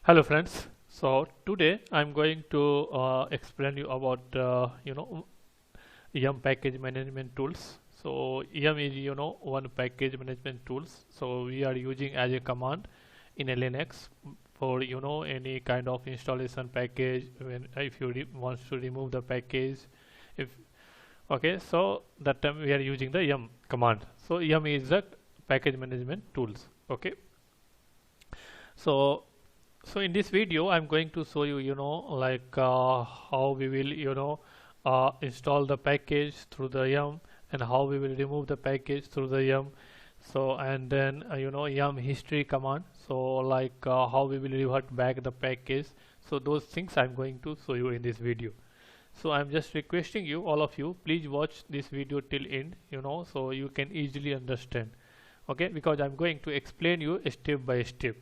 Hello friends. So today I'm going to explain you about yum package management tools. So yum is one package management tools. So we are using as a command in a Linux for any kind of installation package when if you wants to remove the package. If okay, so that time we are using the yum command. So yum is the package management tools. Okay, so so in this video I'm going to show you how we will install the package through the yum, and how we will remove the package through the yum. So and then yum history command, so how we will revert back the package. So those things I'm going to show you in this video. So I'm just requesting you, all of you, please watch this video till end, so you can easily understand. Okay, because I'm going to explain you step by step.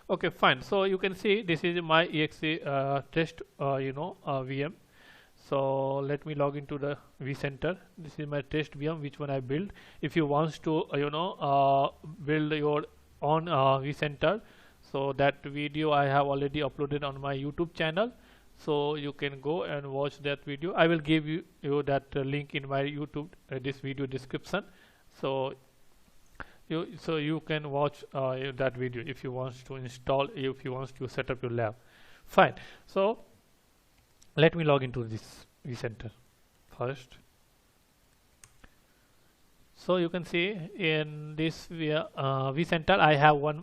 Okay, fine. So you can see this is my exe test VM. So let me log into the vCenter. This is my test VM, which one I built. If you want to build your own vCenter, so that video I have already uploaded on my YouTube channel, so you can go and watch that video. I will give you that link in my YouTube this video description. So you can watch that video if you want to install, if you want to set up your lab. Fine. So let me log into this vCenter first. So you can see in this vCenter I have one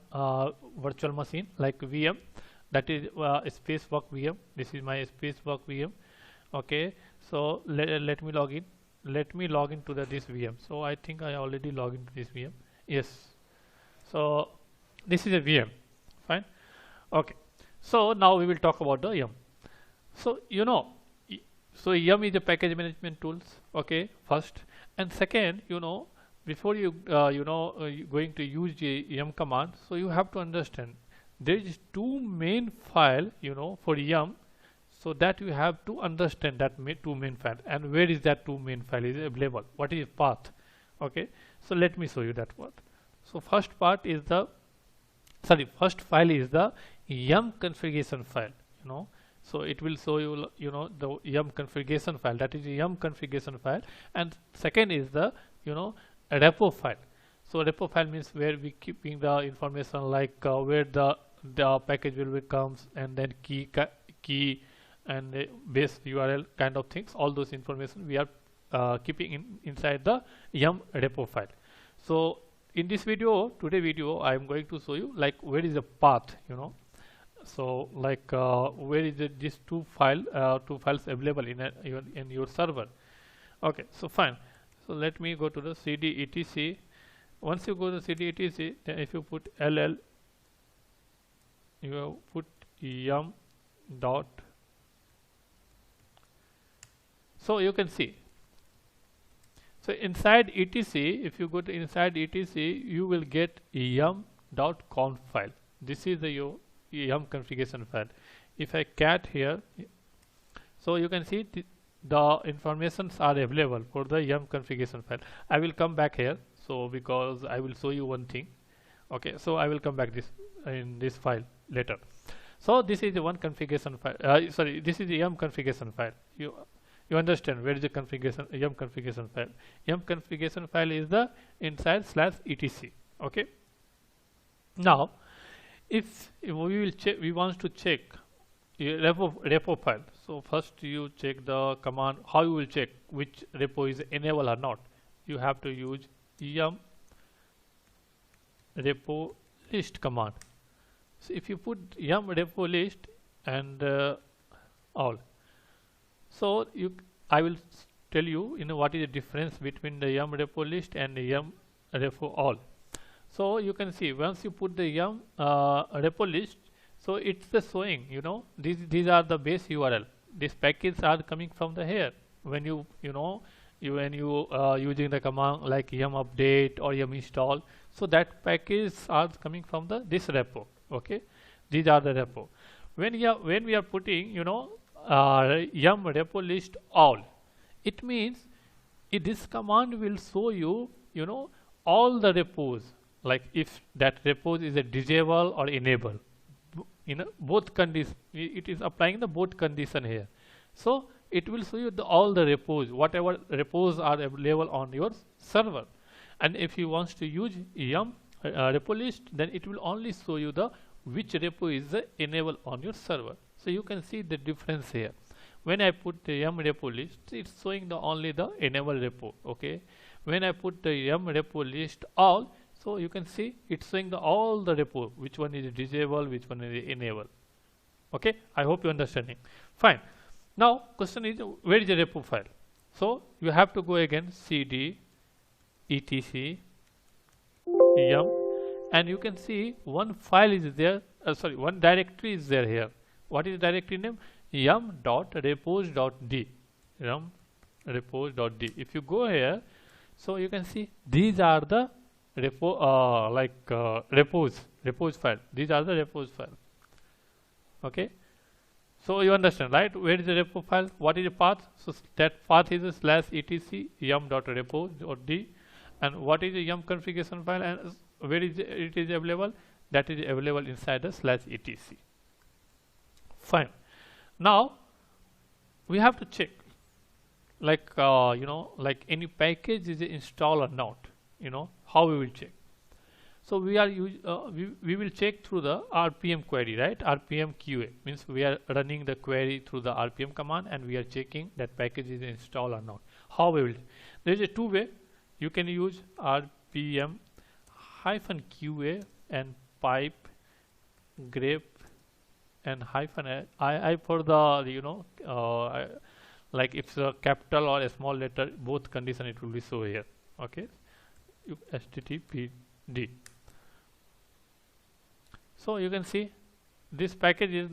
virtual machine like VM, that is Spacework VM. This is my Spacework VM. Okay, so let me log in. Let me log into this VM. So I think I already logged into this VM. Yes, so this is a VM. Fine. Okay, so now we will talk about the yum. So so yum is a package management tools. Okay, first, and second, before you going to use the yum command, so you have to understand there is two main file for yum, so that you have to understand that two main file, and where is that two main file is available, what is path. Okay, so let me show you that part. So first part is the first file is the yum configuration file. So it will show you the yum configuration file, that is the yum configuration file. And second is the repo file. So repo file means where we keeping the information like where the package will becomes, and then key and base URL kind of things. All those information we are keeping inside the yum repo file. So in this video, today video, I am going to show you like where is the path, so like where is these two files available in your server. Okay, so fine. So let me go to the cd etc. Once you go to cd etc, then if you put ll, you put yum dot. So you can see. So inside etc, if you go to inside etc, you will get yum.conf file. This is the yum configuration file. If I cat here, so you can see the informations are available for the yum configuration file. I will come back here, so because I will show you one thing. Okay, so I will come back in this file later. So this is the one configuration file. Sorry, this is the yum configuration file. You understand where is the configuration yum configuration file. Yum configuration file is the inside /etc. Okay, now if we will check, we want to check repo file. So first you check the command. How you will check which repo is enabled or not? You have to use yum repo list command. So if you put yum repo list and all, so I will tell you what is the difference between the yum repo list and the yum repo all. So you can see once you put the yum repo list, so it's the showing these are the base URL. These packages are coming from the here. When you using the command like yum update or yum install, so that packages are coming from this repo. Okay, these are the repo. When we are putting yum repo list all, it means this command will show you all the repos, like if that repo is a disable or enable. in both conditions. It is applying the both condition here. So it will show you all the repos, whatever repos are available on your server. And if you want to use yum repo list, then it will only show you the which repo is enabled on your server. So you can see the difference here. When I put the yum repo list, it's showing the only the enable repo. Okay. When I put the yum repo list all, so you can see it's showing the all the repo, which one is disable, which one is enable. Okay. I hope you understanding. Fine. Now question is, where is the repo file? So you have to go again cd etc yum, and you can see one file is there, one directory is there here. What is the directory name? yum.repos.d, yum.repos.d. If you go here, so you can see these are the repos file. These are the repos file. Okay. So you understand, right? Where is the repo file? What is the path? So that path is /etc yum.repos.d. And what is the yum configuration file, and where is it is available? That is available inside the /etc. Fine. Now we have to check, like like any package is installed or not. How we will check? So we will check through the RPM query, right? RPM QA means we are running the query through the RPM command, and we are checking that package is installed or not. How we will? There is a two way. You can use RPM -QA and pipe grep and -I for the like if it's a capital or a small letter, both condition it will be so here. Okay, httpd. So you can see this package is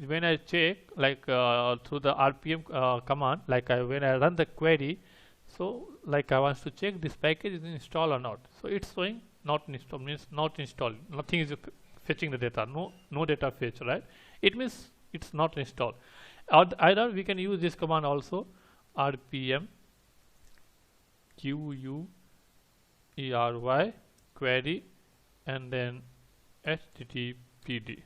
when I check like through the RPM command, like when I run the query, so like I want to check this package is installed or not. So it's showing not installed, means not installed. Nothing is fetching the data. No data fetch, right? It means it's not installed. Either we can use this command also, RPM QUERY query and then httpd.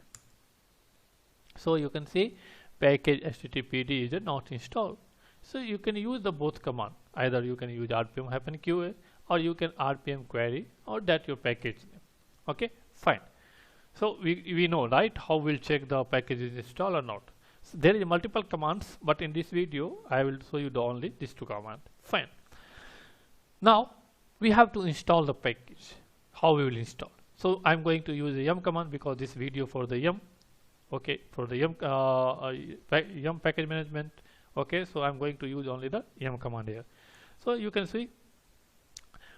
So you can see package httpd is not installed. So you can use the both command. Either you can use RPM-QA or you can RPM query, or that your package name. Okay, fine. So we know, right, how we'll check the package is installed or not. So there is multiple commands, but in this video I will show you only these two commands. Fine. Now we have to install the package. How we will install? So I'm going to use the yum command because this video for the yum. Okay, for the yum yum package management. Okay, so I'm going to use only the yum command here. So you can see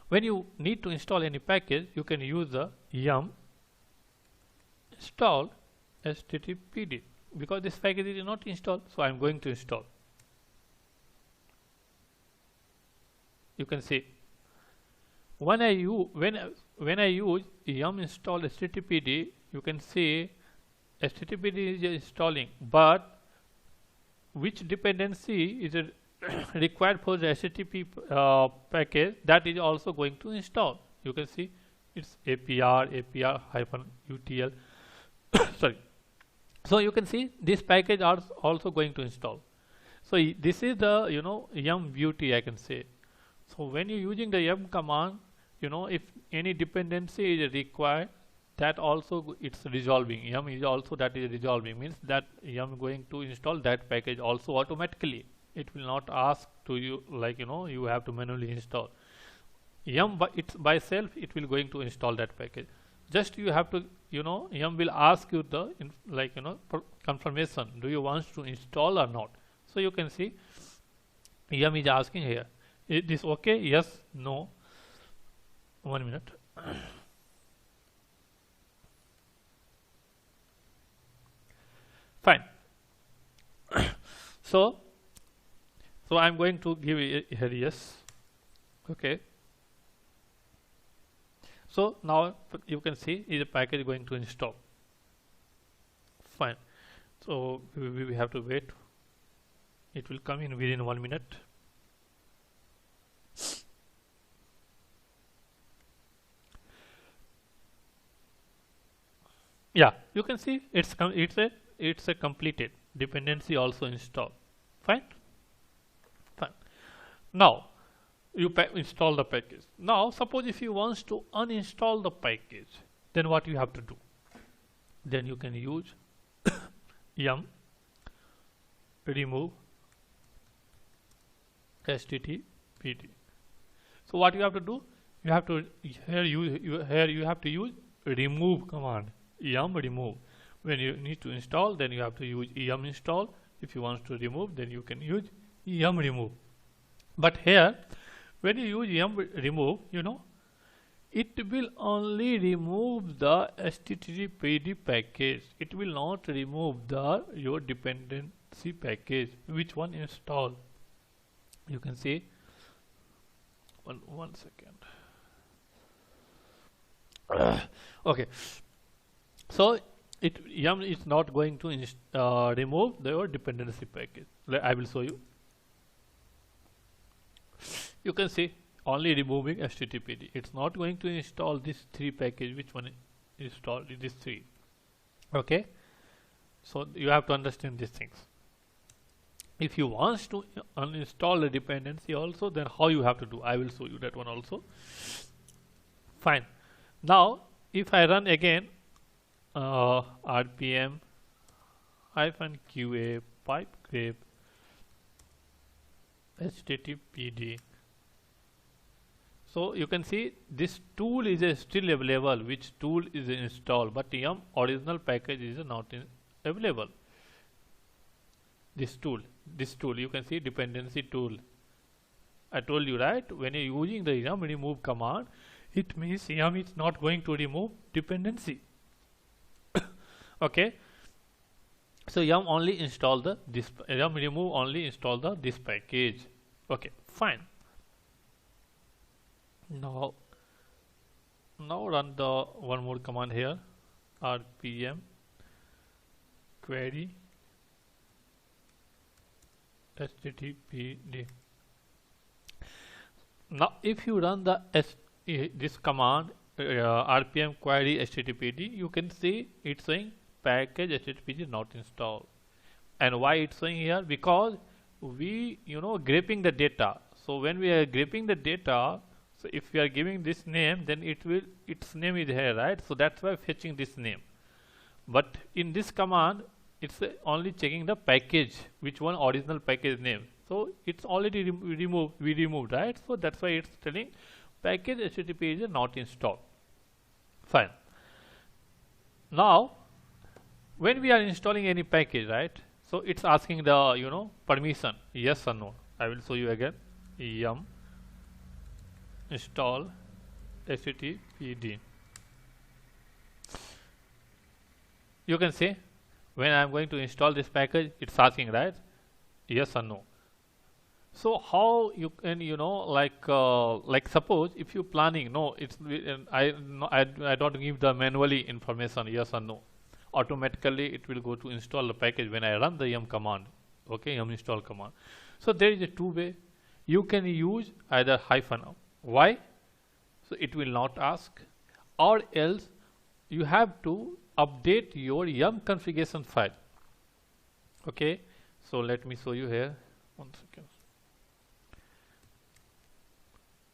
when you need to install any package, you can use the yum install httpd, because this package is not installed, so I'm going to install. You can see when I use yum install httpd, you can see httpd is installing, but which dependency is required for the HTTP package, that is also going to install. You can see it's APR-UTL. Sorry. So you can see this package are also going to install. So this is the yum beauty, I can say. So when you're using the yum command, if any dependency is required, that also it's resolving. Yum is also that is resolving, means that yum going to install that package also automatically. It will not ask to you like you have to manually install. Yum by self it will going to install that package. Just you have to yum will ask you the confirmation. Do you want to install or not? So you can see yum is asking here. Is this okay? Yes, no. 1 minute. Fine. So I'm going to give here yes. Okay. So now you can see is the package going to install. Fine. So we have to wait. It will come in within 1 minute. Yeah, you can see it's a completed dependency also installed. Fine. Fine. Now you install the package. Now suppose if you want to uninstall the package, then what you have to do? Then you can use yum remove httpd. So what you have to do? You have to here you have to use remove command, yum remove. When you need to install, then you have to use yum install. If you want to remove, then you can use yum remove. But here, when you use yum remove, it will only remove the httpd package. It will not remove your dependency package. Which one install? You can see. One second. Okay. So yum is not going to remove your dependency package. I will show you. You can see only removing httpd. It's not going to install this 3 package. Which one install? This 3. Okay. So you have to understand these things. If you want to uninstall the dependency also, then how you have to do? I will show you that one also. Fine. Now if I run again rpm -qa pipe grep httpd. So you can see this tool is still available, which tool is installed, but yum original package is not available. This tool you can see dependency tool. I told you, right? When you're using the yum remove command, it means yum is not going to remove dependency. Okay. So yum only install yum remove only install this package. Okay, fine. Now run the one more command here, rpm query httpd. Now if you run this command rpm query httpd, you can see it's saying package httpd not installed. And why it's saying here? Because we grabbing the data. So when we are grabbing the data, so if we are giving this name, then its name is here, right? So that's why fetching this name. But in this command, it's only checking the package, which one original package name. So it's already removed, right? So that's why it's telling package http is not installed. Fine. Now when we are installing any package, right? So it's asking the permission, yes or no. I will show you again. Yum install httpd. You can see when I am going to install this package, it's asking, right, yes or no. So how you can like suppose if you planning, no, it's I don't give the manually information yes or no. Automatically it will go to install the package when I run the yum command. Okay, yum install command. So there is a 2 way. You can use either -. Why? So it will not ask, or else you have to update your yum configuration file. Okay, so let me show you here. 1 second.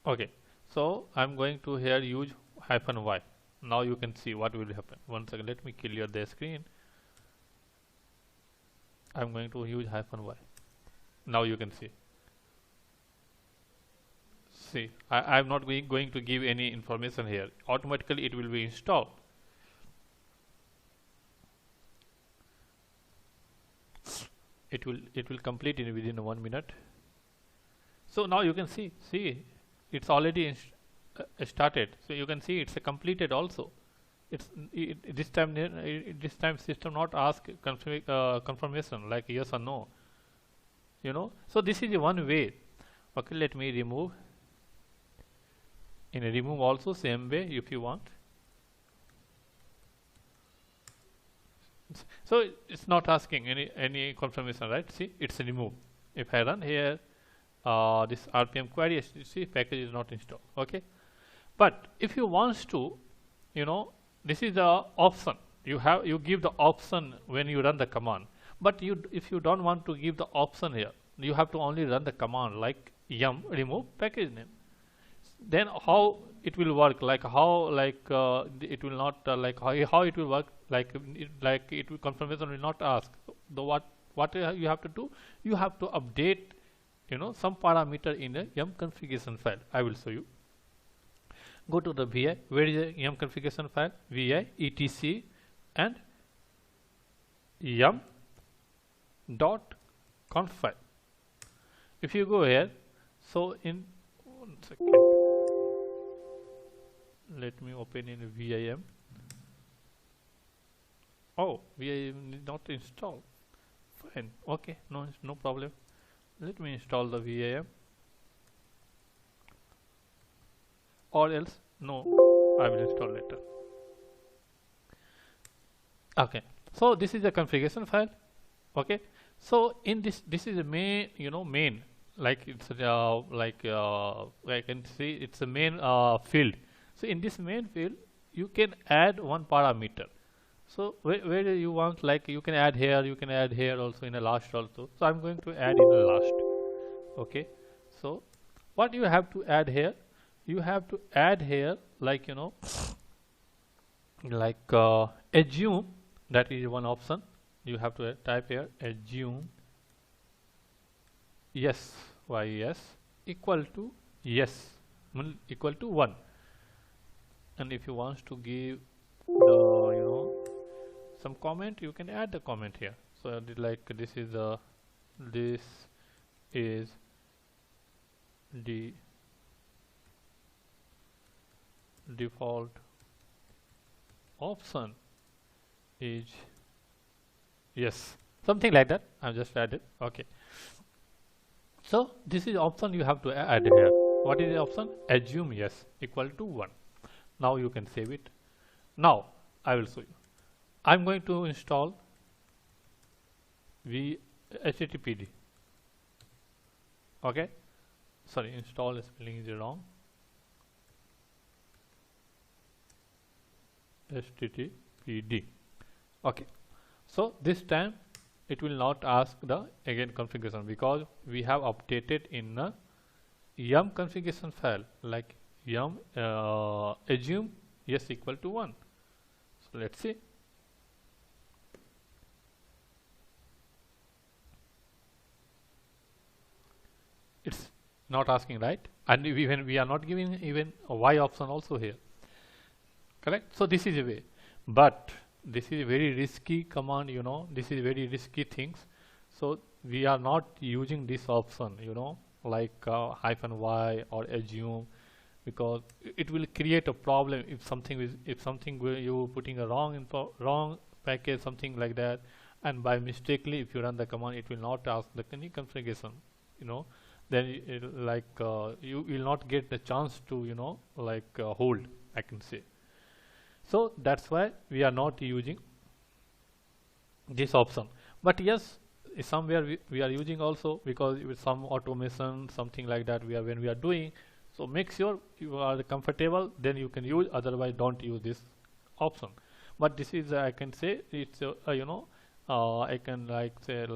Okay, so I'm going to here use -y. Now you can see what will happen. 1 second, let me clear the screen. I'm going to use -y. Now you can see. See, I'm not going to give any information here. Automatically it will be installed. It will complete within 1 minute. So now you can see it's already started. So you can see it's completed also. This time system not ask confirmation like yes or no. So this is one way. Okay, let me remove. In a remove also same way if you want. So it's not asking any confirmation, right? See, it's a remove. If I run here this rpm query, see package is not installed. Okay, but if you want to, this is the option. you give the option when you run the command, but if you don't want to give the option here, you have to only run the command like yum remove package name. Then how it will work, like how, like it will not like how it will work, like it will, confirmation will not ask the what you have to do. You have to update, you know, some parameter in a yum configuration file. I will show you. Go to the vi. Where is the yum configuration file? Vi etc and yum dot conf file. If you go here, so in 1 second, let me open in vim. Oh, vim did not install. Fine, okay, no problem. Let me install the vim, or else no, I will install later. Okay, so this is the configuration file. Okay, so in this is a main, you know, main, like it's I can see it's a main field. So in this main field you can add one parameter. So where do you want, like you can add here, you can add here also, in the last also. So I'm going to add in the last. Okay, so what you have to add here, you have to add here, like, you know, like assume, that is one option. You have to type here assume yes, yes equal to yes, equal to 1. And if you want to give the, you know, some comment, you can add the comment here. So like this is the default option is yes, something like that. I've just added. Okay, so this is option you have to add here. What is the option? Assume yes equal to 1. Now you can save it. Now I will show you. I'm going to install httpd. Okay, sorry, install spelling is wrong. httpd. Okay, so this time it will not ask the again configuration, because we have updated in the yum configuration file, like yum assume yes equal to 1. So let's see. It's not asking, right? And even we are not giving even a y option also here, correct? So this is a way, but this is a very risky command, you know, this is very risky things. So we are not using this option, you know, like -y or assume, because it will create a problem if something you putting a wrong package, something like that, and by mistakenly if you run the command, it will not ask the any configuration, you know, then you will not get the chance to, you know, like hold, I can say. So that's why we are not using this option. But yes, somewhere we are using also, because with some automation, something like that, when we are doing. So make sure you are comfortable, then you can use, otherwise don't use this option. But this is I can say it's you know, I can like say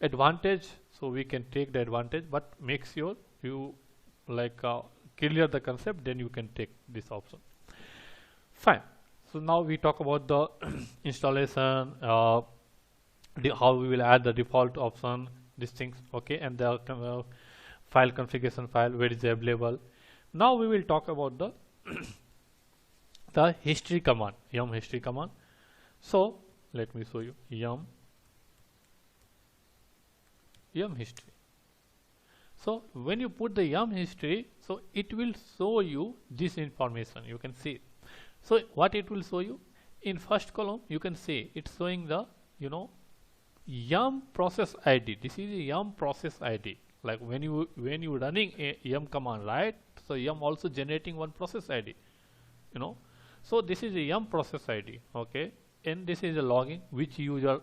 advantage, so we can take the advantage, but make sure you like clear the concept, then you can take this option. Fine. So now we talk about the installation, how we will add the default option, these things, okay, and the file configuration file, where is available. Now we will talk about the the history command, yum history command. So let me show you yum history. So when you put the yum history, so it will show you this information, you can see. So what it will show you in first column, you can see it's showing the, you know, yum process ID. This is a yum process ID. Like when you running a yum command, right? So yum also generating one process ID, you know. So this is a yum process ID, okay, and this is a logging which user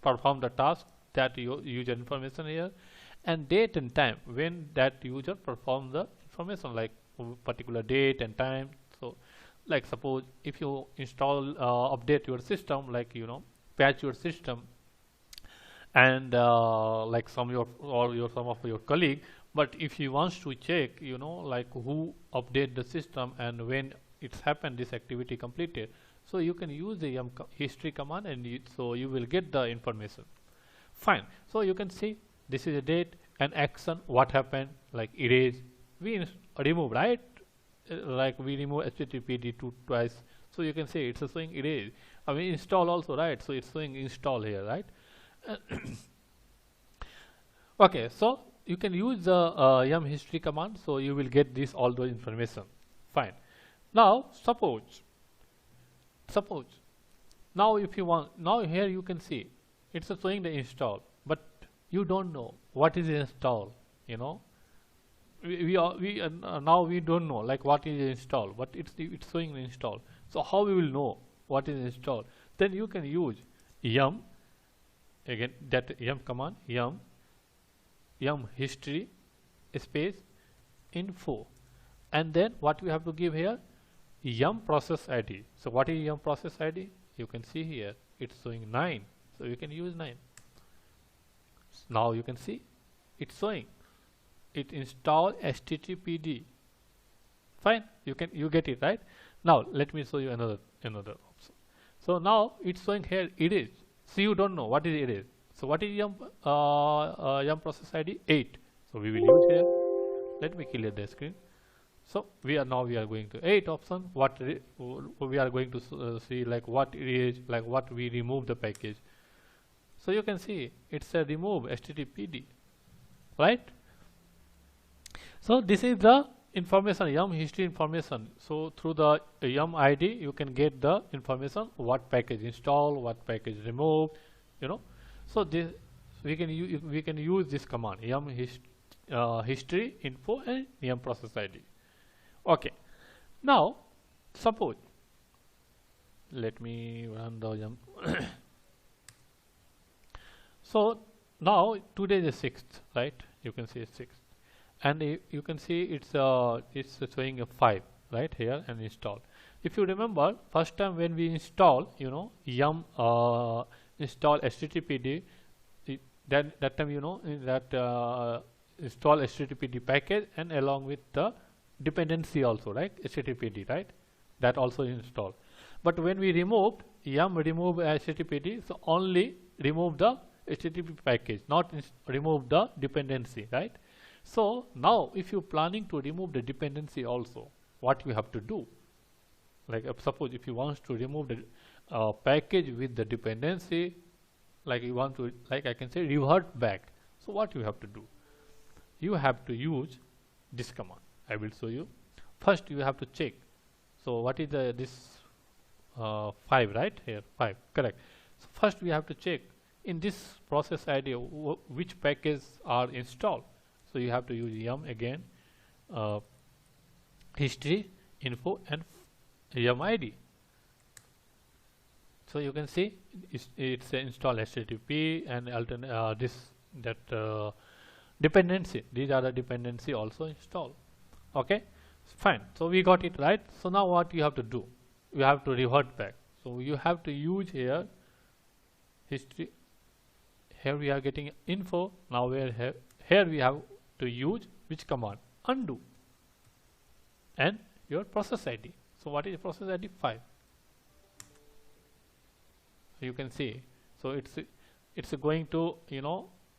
perform the task, that user information here, and date and time when that user perform the information, like particular date and time. So Like suppose if you install update your system, like patch your system, and like some of your colleague, but if he wants to check like who update the system and when it's happened, this activity completed, so you can use the yum history command, and so you will get the information. Fine. So you can see this is a date and action, what happened, like erase, we remove, right? Like we remove httpd twice, so you can see it's showing erase. I mean install also, right? So it's showing install here, right? Okay, so you can use the yum history command, so you will get this all those information. Fine. Now suppose now if you want, now here you can see it's showing the install, but you don't know what is install. Now we don't know like what is install, but it's showing the install. So how we will know what is installed? Then you can use yum, again that yum command, yum history space info, and then what we have to give here, yum process ID. So what is yum process ID? You can see here it's showing 9, so you can use 9. Now you can see it's showing it install httpd. Fine, you get it, right? Now let me show you another option. So now it's showing here it is, so you don't know what is it is. So what is yum process ID? 8. So we will use here. Let me clear the screen. So we are going to 8 option. What we are going to see, like what it is, like what we remove the package. So you can see it's a remove httpd, right? So this is the information, yum history information. So through the yum ID you can get the information, what package install, what package remove, So this we can use this command, yum history info and yum process ID. Okay. Now suppose, let me run the yum. So now today is the 6th, right? You can see it's 6th, and you can see it's showing a 5 right here and install. If you remember first time when we install yum install httpd, that time that install httpd package and along with the dependency also, right? httpd, right? That also install. But when we removed yum remove httpd, so only remove the http package, not remove the dependency, right? So now if you're planning to remove the dependency also, what you have to do, like suppose if you want to remove the package with the dependency, like you want to, like I can say revert back. So what you have to do, you have to use this command. I will show you. First you have to check. So what is this 5, right? Here 5, correct. So first we have to check in this process ID which packages are installed. So you have to use yum again, history info and yum ID. So you can see it's install http and dependency. These are the dependency also installed. Okay, fine. So we got it, right? So now what you have to do? You have to revert back. So you have to use here history. Here we are getting info. Now here we have to use which command? Undo and your process ID. So what is process ID? 5. So you can see. So it's going to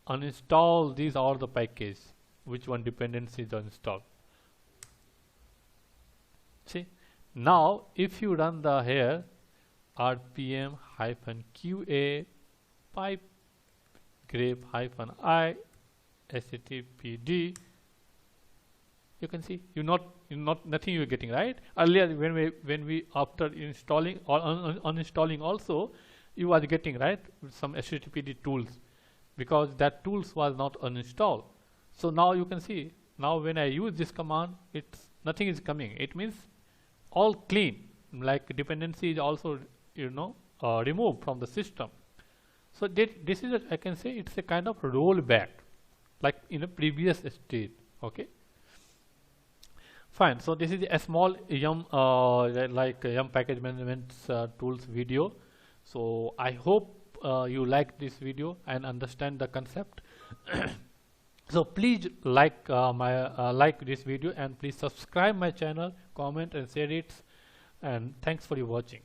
uninstall these are the package which one dependency is installed. See, now if you run the here rpm-qa pipe grep -i httpd, you can see nothing you're getting, right? Earlier when we after installing or uninstalling also you was getting, right, some httpd tools, because that tools was not uninstalled. So now you can see, now when I use this command, nothing is coming. It means all clean, like dependency is also removed from the system. So this is I can say it's a kind of rollback, like in a previous state. Okay, Fine. So this is a small Yum like Yum package management tools video. So I hope you like this video and understand the concept. So please like like this video, and please subscribe my channel, comment and share it, and thanks for your watching.